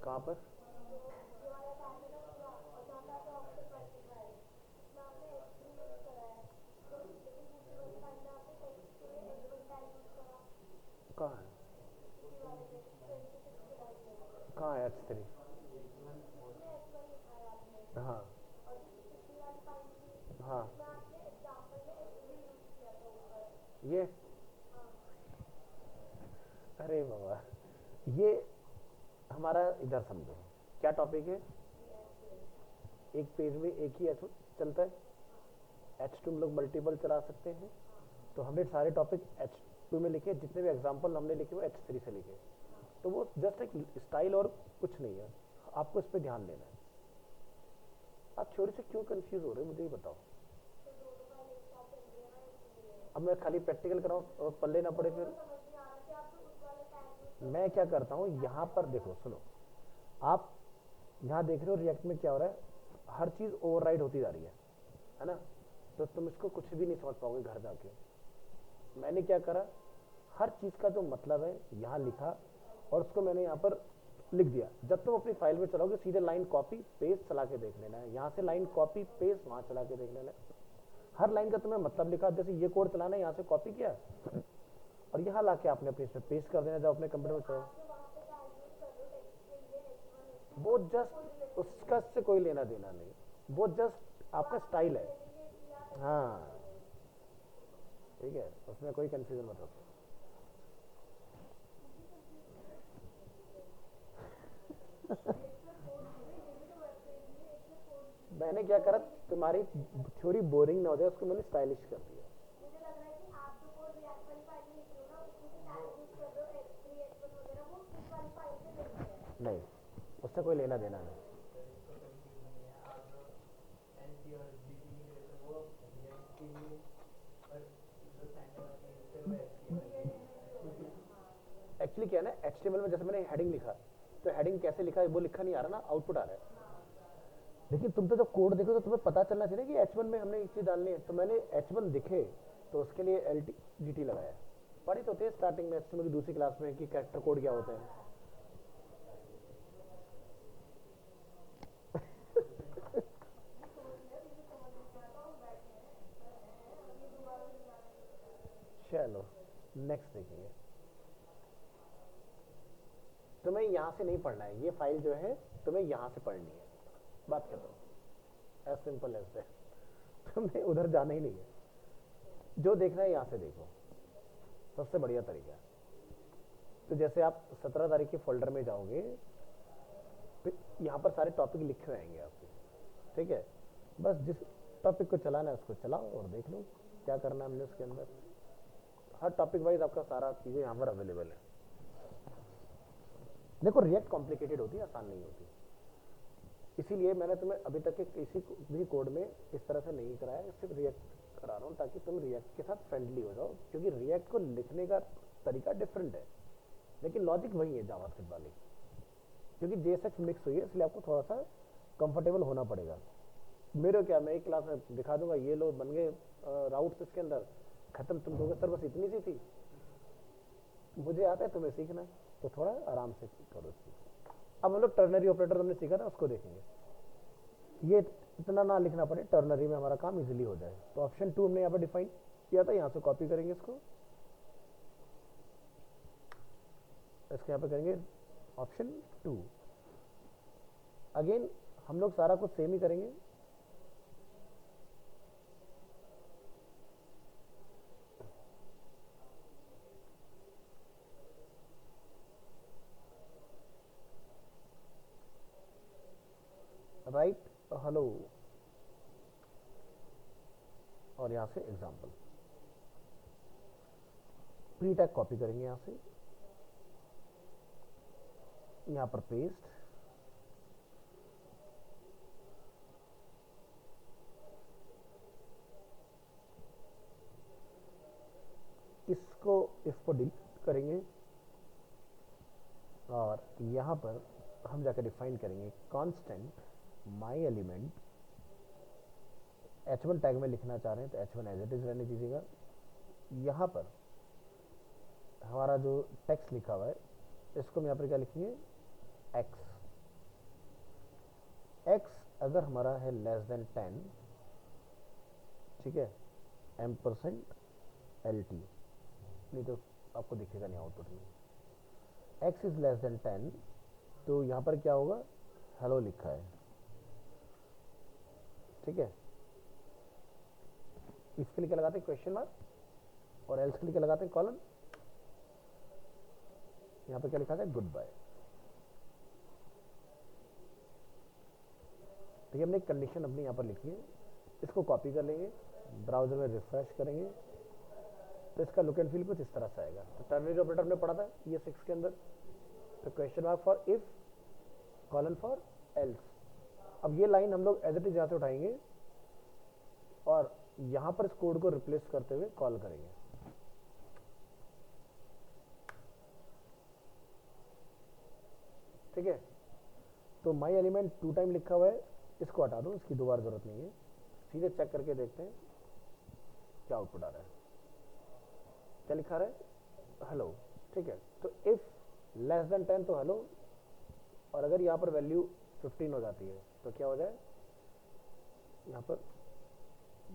कहाँ पर, कहाँ है, कहाँ है H3? हाँ हाँ, ये अरे बाबा, ये हमारा इधर समझो क्या टॉपिक है। एक पेज में एक ही एच चलता है, H2 हम लोग मल्टीपल चला सकते हैं। तो हमने सारे टॉपिक H2 में लिखे, जितने भी एग्जाम्पल हमने लिखे वो H3 से लिखे। तो वो जस्ट एक स्टाइल और कुछ नहीं है, आपको इस पर ध्यान देना है। आप थ्योरी से क्यों कंफ्यूज हो रहे हो मुझे ये बताओ। अब मैं खाली प्रैक्टिकल कराऊं और पल्ले ना पड़े फिर। मैं क्या करता हूँ यहाँ पर देखो सुनो, आप यहाँ देख रहे हो रिएक्ट में क्या हो रहा है, हर चीज ओवरराइड होती जा रही है ना। तो तुम इसको कुछ भी नहीं समझ पाओगे घर जाके। मैंने क्या करा, हर चीज का जो मतलब है यहाँ लिखा और उसको मैंने यहाँ पर लिख दिया। जब तुम अपनी फाइल में चलाओगे सीधे लाइन कॉपी पेस्ट चला के देख लेना है, यहाँ से लाइन कॉपी पेस्ट वहां चला के देख लेना है। हर लाइन का तुम्हें मतलब लिखा, जैसे ये कोड चलाना है यहाँ से कॉपी किया और यहाँ लाके आपने अपने इसमें पेस्ट कर देना जब अपने कंप्यूटर में चलाओ। वो जस्ट उसका से कोई लेना देना नहीं, वो जस्ट आपका स्टाइल है। हाँ ठीक है, उसमें कोई कंफ्यूजन मत रखो। मैंने क्या करा, तुम्हारी थ्योरी बोरिंग ना हो जाए उसको मैंने स्टाइलिश कर दिया। नहीं, उससे कोई लेना देना नहीं। एक्चुअली क्या है ना, HTML में जैसे मैंने हेडिंग लिखा, तो हेडिंग कैसे लिखा है वो लिखा नहीं आ रहा ना, आउटपुट आ रहा है। लेकिन तुम तो जब कोड देखो तो तुम्हें पता चलना चाहिए कि H1 में हमने एक चीज डालनी है। तो मैंने H1 दिखे तो उसके लिए LTGT लगाया। पढ़ी तो थे स्टार्टिंग में HTML की दूसरी क्लास में कि कैरेक्टर कोड क्या होते हैं। चलो नेक्स्ट देखेंगे। तुम्हें यहाँ से नहीं पढ़ना है, ये फाइल जो है तुम्हें यहाँ से पढ़नी है, बात कर दो, एज सिंपल एज दैट। तुम्हें उधर जाना ही नहीं है, जो देखना है यहाँ से देखो, सबसे बढ़िया तरीका। तो जैसे आप 17 तारीख के फोल्डर में जाओगे, फिर यहाँ पर सारे टॉपिक लिखे हुए आएंगे आपके, ठीक है। बस जिस टॉपिक को चलाना है उसको चलाओ और देख लो क्या करना है हमने उसके अंदर। हर टॉपिक वाइज आपका सारा चीजें यहाँ पर अवेलेबल है। देखो रिएक्ट कॉम्प्लिकेटेड होती है, आसान नहीं होती, इसीलिए मैंने तुम्हें अभी तक के किसी भी कोड में इस तरह से नहीं कराया, सिर्फ रिएक्ट करा रहा हूँ ताकि तुम रिएक्ट के साथ फ्रेंडली हो जाओ। क्योंकि रिएक्ट को लिखने का तरीका डिफरेंट है, लेकिन लॉजिक वही है जावास्क्रिप्ट वाली। क्योंकि JSX मिक्स हुई है इसलिए आपको थोड़ा सा कंफर्टेबल होना पड़ेगा। मेरे क्या, मैं एक क्लास में दिखा दूंगा ये लो बन गए राउट्स इसके अंदर, खत्म। तुम कहोगे सर बस इतनी सी थी, मुझे आता है तुम्हें सीखना है, तो थोड़ा आराम से करो इसको। अब हम लोग टर्नरी ऑपरेटर हमने सीखा था उसको देखेंगे। ये इतना ना लिखना पड़े, टर्नरी में हमारा काम इजीली हो जाए। तो ऑप्शन 2 हमने यहाँ पर डिफाइन किया था, यहाँ से कॉपी करेंगे इसको, इसके यहाँ पे करेंगे ऑप्शन 2। अगेन हम लोग सारा कुछ सेम ही करेंगे। राइट हेलो और यहां से एग्जाम्पल, प्री टैग कॉपी करेंगे यहां से, यहां पर पेस्ट, इसको इसको डिलीट करेंगे और यहां पर हम जाकर डिफाइन करेंगे constant my element. H1 tag में लिखना चाह रहे हैं तो H1 एज इट इज रहने दीजिएगा। यहां पर हमारा जो टेक्स्ट लिखा हुआ है इसको हम यहाँ पर क्या लिखेंगे, x। x अगर हमारा है लेस देन 10, ठीक है, %LT, नहीं तो आपको दिखेगा नहीं आउटपुट में। x इज लेस देन 10, तो यहाँ पर क्या होगा, हेलो लिखा है, ठीक है। इसके लिए क्या लगाते हैं क्वेश्चन मार्क, और एल्स के लिए क्या लगाते हैं कॉलन। यहाँ पे क्या लिखा था, गुड बाय। तो ये हमने एक कंडीशन अपनी यहाँ पर लिखी है, इसको कॉपी कर लेंगे, ब्राउजर में रिफ्रेश करेंगे तो इसका लुक एंड फील कुछ इस तरह से आएगा। तो टर्नरी ऑपरेटर हमने पढ़ा था ये 6 के अंदर। तो question mark for if, colon for else. अब ये लाइन हम लोग एज इट इज यहाँ से उठाएंगे और यहाँ पर इस कोड को रिप्लेस करते हुए कॉल करेंगे। ठीक है, तो माई एलिमेंट 2 टाइम लिखा हुआ है, इसको हटा दो, इसकी दोबारा जरूरत नहीं है। सीधे चेक करके देखते हैं क्या आउटपुट आ रहा है। क्या लिखा रहा है, हेलो। ठीक है, तो इफ लेस देन 10 तो हेलो, और अगर यहाँ पर वैल्यू 15 हो जाती है तो क्या हो जाए, यहाँ पर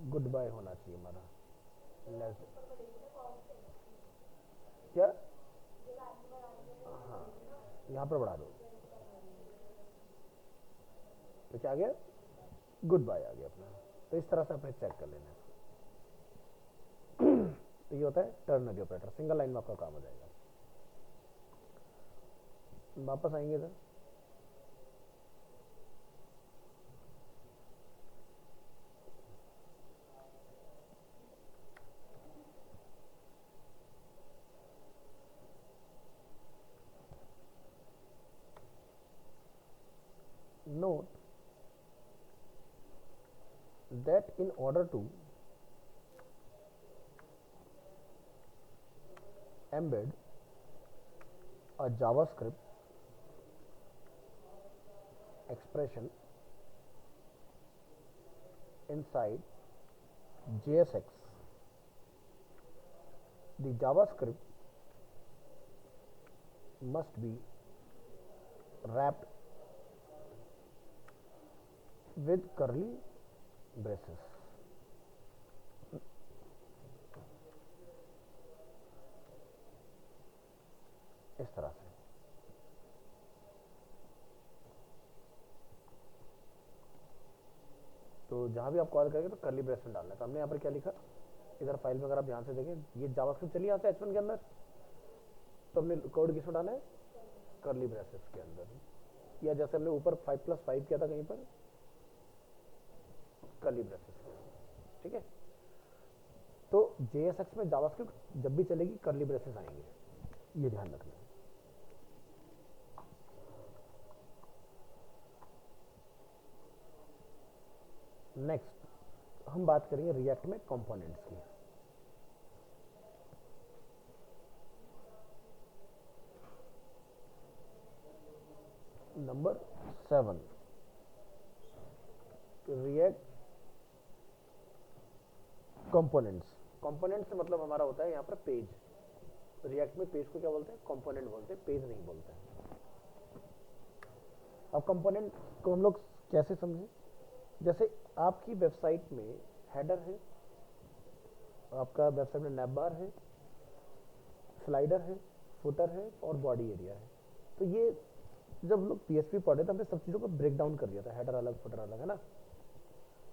गुड बाय होना चाहिए हमारा। लेस क्या, हाँ यहाँ पर बढ़ा दो तो क्या आ गया, गुड बाय आ गया अपना। तो इस तरह से अपने चेक कर लेना है। तो ये होता है टर्नरी ऑपरेटर, सिंगल लाइन में आपका काम हो जाएगा। वापस आएंगे इधर, note that in order to embed a JavaScript expression inside JSX, the JavaScript must be wrapped with curly braces. इस तरह से। तो जहां भी आप कॉल करेंगे तो कर्ली ब्रेसेस डालना है। तो हमने यहाँ पर क्या लिखा, इधर फाइल में अगर आप ध्यान से देखें, ये जावास्क्रिप्ट चली यहाँ से H1 के अंदर, तो हमने कोड किसमें डाला है, कर्ली ब्रेसेस के अंदर। या जैसे हमने ऊपर 5+5 किया था कहीं पर, कर्ली ब्रेसेस। ठीक है, तो JSX में जावास्क्रिप्ट जब भी चलेगी कर्ली ब्रेसेस आएंगे, ये ध्यान रखना है। नेक्स्ट हम बात करेंगे रिएक्ट में कंपोनेंट्स की। Number 7, react components. कंपोनेंट से मतलब हमारा होता है यहाँ पर पेज। रिएक्ट में पेज को क्या बोलते हैं, कंपोनेंट बोलते हैं, पेज नहीं बोलते हैं। अब कंपोनेंट को हम लोग कैसे समझें, जैसे आपकी वेबसाइट में हेडर है, आपका वेबसाइट में नैब बार है, स्लाइडर है, फुटर है और बॉडी एरिया है। तो ये जब लोग PHP पढ़े तो हमने सब चीज़ों को ब्रेक डाउन कर दिया था, हेडर अलग फुटर अलग, है ना।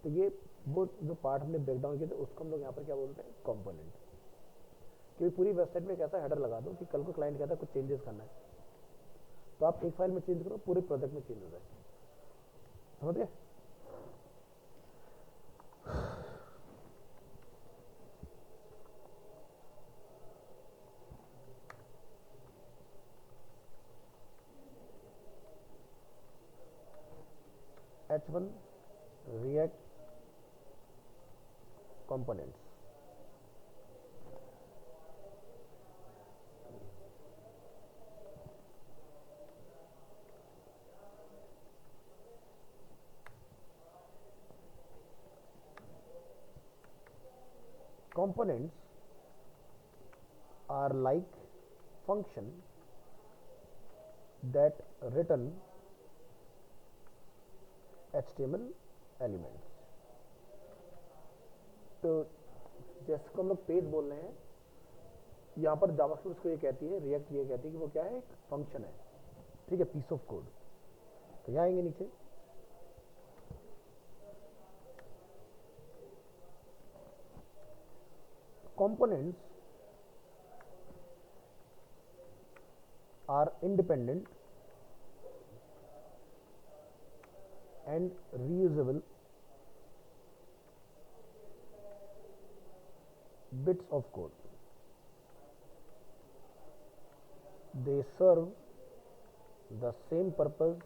तो ये वो जो पार्ट हमने ब्रेक डाउन किया था उसको हम लोग यहाँ पर क्या बोलते हैं, कंपोनेंट। क्योंकि पूरी वेबसाइट में एक ऐसा हेडर लगा दो कि कल को क्लाइंट कहता है कुछ चेंजेस करना है, तो आप एक फाइल में चेंज करो, पूरे प्रोजेक्ट में चेंज हो जाए। समझ गए। H1 React components. Components are like function that return HTML elements. तो जैसे को हम लोग पेज बोल रहे हैं, यहाँ पर जावास्क्रिप्ट उसको ये कहती है, रिएक्ट ये कहती है कि वो क्या है, एक फंक्शन है। ठीक है, पीस ऑफ कोड। तो यहाँ आएंगे नीचे, components are independent and reusable bits of code. They serve the same purpose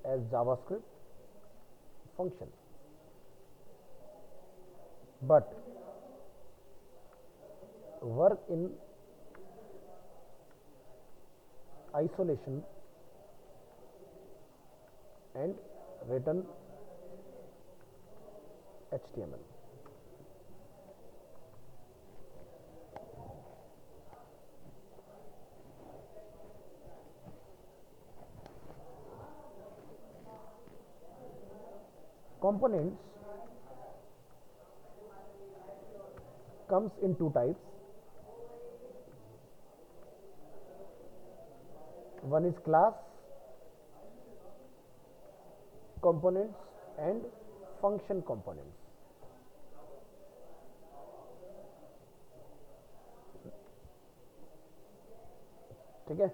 as JavaScript function, but work in isolation and written HTML. Components comes in two types. One is class components and function components. ठीक है,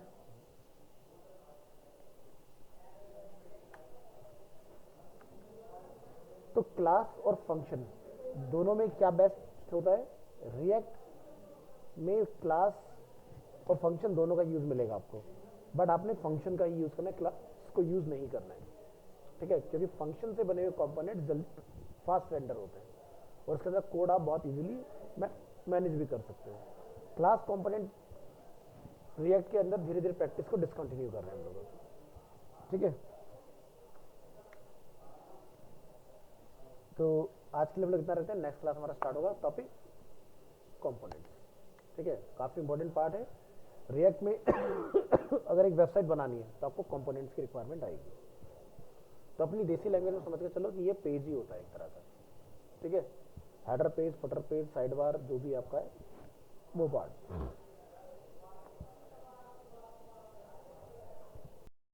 तो class और function दोनों में क्या best होता है? React में क्लास और फंक्शन दोनों का यूज मिलेगा आपको, बट आपने फंक्शन का ही यूज करना है, क्लास को यूज नहीं करना है, ठीक है, क्योंकि फंक्शन से बने हुए कंपोनेंट जल्दी फास्ट रेंडर होते हैं और उसके अंदर कोड आप बहुत इजीली मैनेज भी कर सकते हो। क्लास कंपोनेंट रिएक्ट के अंदर धीरे धीरे प्रैक्टिस को डिसकंटिन्यू कर रहे हैं हम लोग, ठीक है। तो आज के लिए हम लोग इतना रहते हैं, नेक्स्ट क्लास हमारा स्टार्ट होगा टॉपिक कंपोनेंट्स, ठीक है। काफी इंपॉर्टेंट पार्ट है रिएक्ट में। अगर एक वेबसाइट बनानी है तो आपको कंपोनेंट्स की रिक्वायरमेंट आएगी, तो अपनी देसी लैंग्वेज में समझ के चलो कि ये पेज ही होता है एक तरह का, ठीक है। Header page, footer page, side bar, जो भी आपका है वो पार्ट।